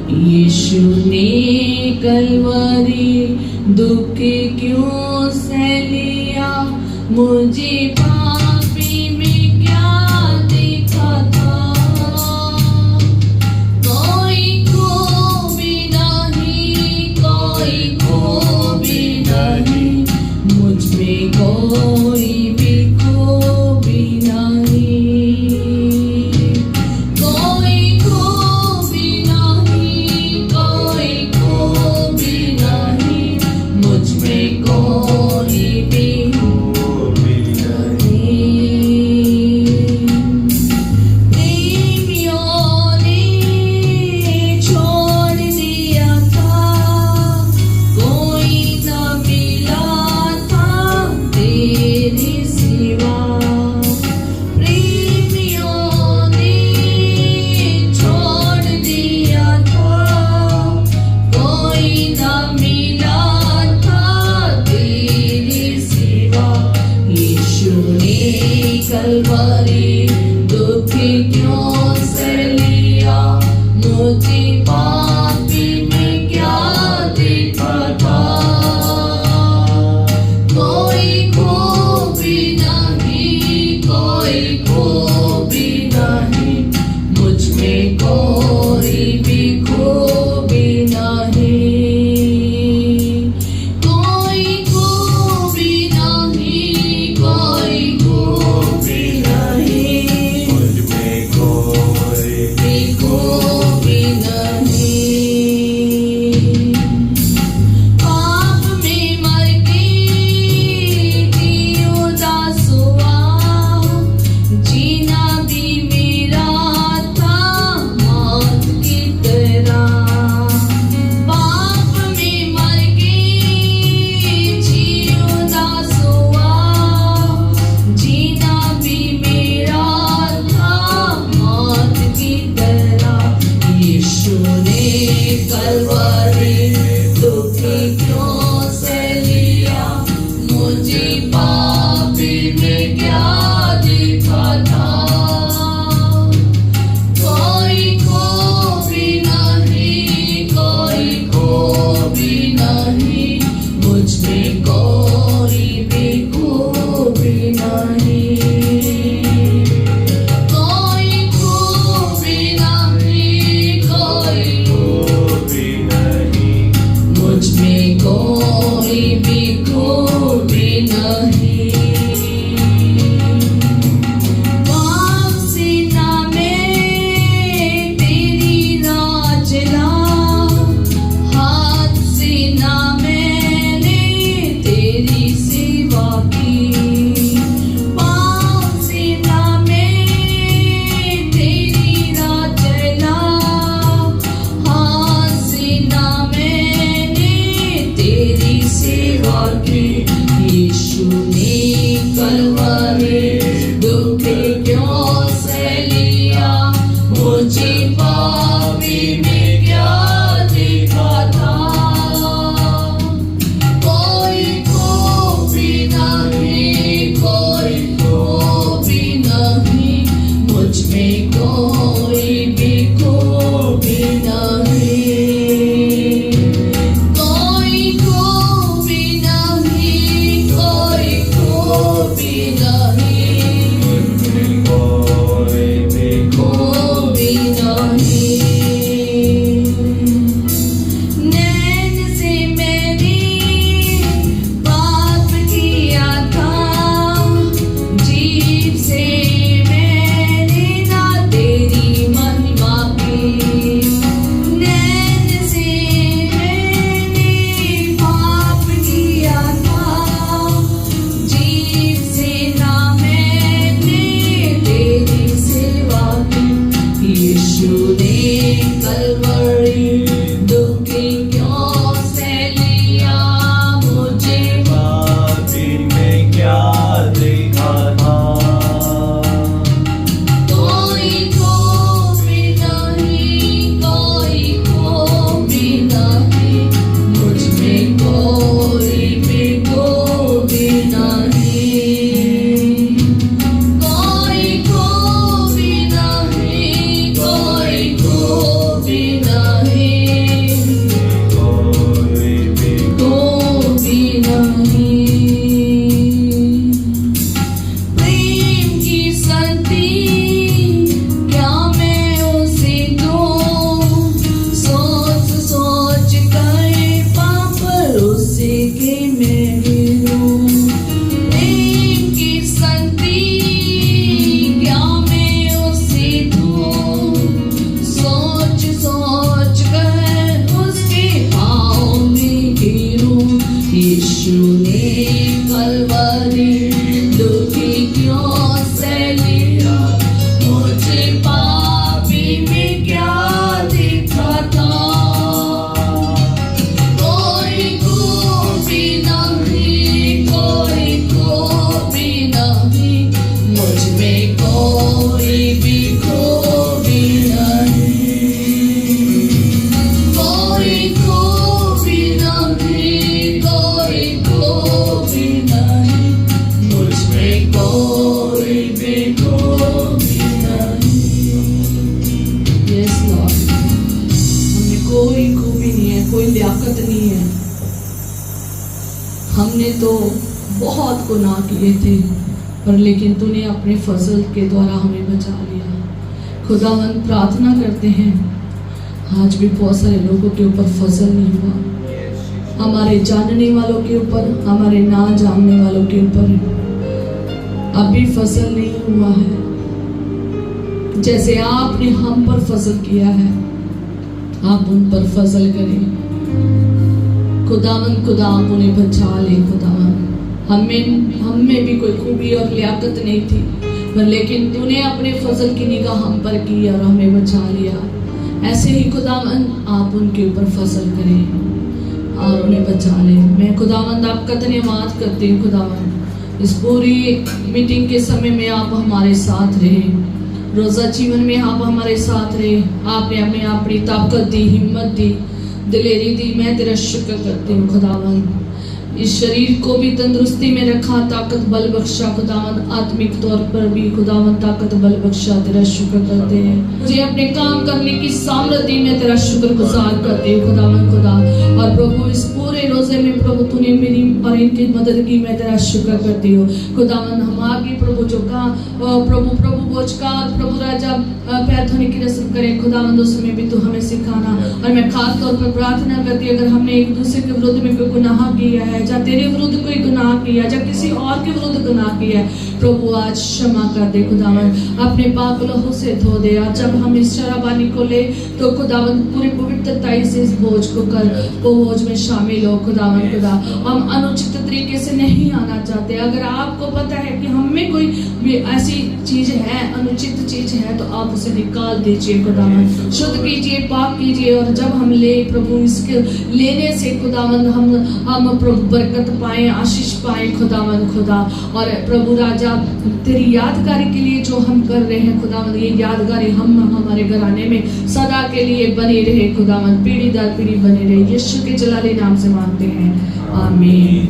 यीशु ने कलवरी दुख क्यों सह लिया, मुझे पापी में क्या देखा था। कोई को भी नहीं, कोई को भी नहीं, मुझ में कोई भी को भी नहीं। कोई को भी नहीं, कोई को भी नहीं, मुझ में कोई भी कलवरी दुख क्यों सह लिया, मुझे पापी में क्या देखा था। कोई को भी नहीं, कोई को भी नहीं, मुझ में कोई भी को भी नहीं। कोई को भी नहीं, कोई भी नहीं। ताकत नहीं है। हमने तो बहुत गुनाह किए थे, पर लेकिन तूने अपने फजल के द्वारा हमें बचा लिया। खुदावन प्रार्थना करते हैं, आज भी बहुत सारे लोगों के ऊपर फजल नहीं हुआ, हमारे जानने वालों के ऊपर, हमारे ना जानने वालों के ऊपर अभी फजल नहीं हुआ है। जैसे आपने हम पर फजल किया है, आप उन पर फजल करें। खुदावन खुदा आप उन्हें बचा ले। खुदावन हम में भी कोई खूबी और लियाकत नहीं थी, पर लेकिन तूने अपने फजल की निगाह हम पर की और हमें बचा लिया। ऐसे ही खुदावन आप उनके ऊपर फजल करें और उन्हें बचा ले। मैं खुदावंद आपका धन्यवाद करती हूँ। खुदावन इस पूरी मीटिंग के समय में आप हमारे साथ रहे, रोजा जीवन में आप हमारे साथ रहे। आपने हमें अपनी ताकत दी, हिम्मत दी, दिलेरी दी। मैं तेरा शुक्र करती हूँ खुदावन। इस शरीर को भी तंदुरुस्ती में रखा, ताकत बल बख्शा खुदावन। आत्मिक तौर पर भी खुदावन ताकत बल बख्शा। तेरा शुक्र करते हैं, मुझे अपने काम करने की सामर्थ्य में तेरा शुक्र गुजार करते हैं खुदावन खुदा। और प्रभु इस पूरे रोजे में प्रभु तूने मेरी और इनकी मदद की, मैं तेरा शुक्र करती हूँ खुदावन। हम आगे प्रभु जो का प्रभु बोझ का प्रभु राजा पैर धोने की रस्म करें खुदावन, उस समय भी तू हमें सिखाना। और मैं खास तौर पर प्रार्थना करती हूँ, अगर हमने एक दूसरे के विरुद्ध में कोई गुनाह किया है, या तेरे विरुद्ध कोई गुनाह किया, या किसी और के विरुद्ध गुनाह किया है, प्रभु आज क्षमा कर दे खुदावन, अपने पाप लहू से धो दे। और जब हम इस शराबानी को ले तो खुदावन पूरी पवित्रता से इस बोझ को कर बोझ में शामिल हो खुदावन खुदा। हम अनुचित तरीके से नहीं आना चाहते। अगर आपको पता है कि हम में कोई भी ऐसी चीज है, अनुचित चीज है, तो आप उसे निकाल दीजिए खुदावन, शुद्ध कीजिए, पाक कीजिए। और जब हम ले प्रभु, इसके लेने से खुदावन हम प्रभु बरकत पाए, आशीष पाए खुदावन खुदा। और प्रभु राजा तेरी यादगारी के लिए जो हम कर रहे हैं खुदावन, ये यादगारी हम हमारे घराने में सदा के लिए बनी रहे खुदावन, पीढ़ी दर पीढ़ी बने रहे। यीशु के जलाली नाम से मांगते हैं, आमीन।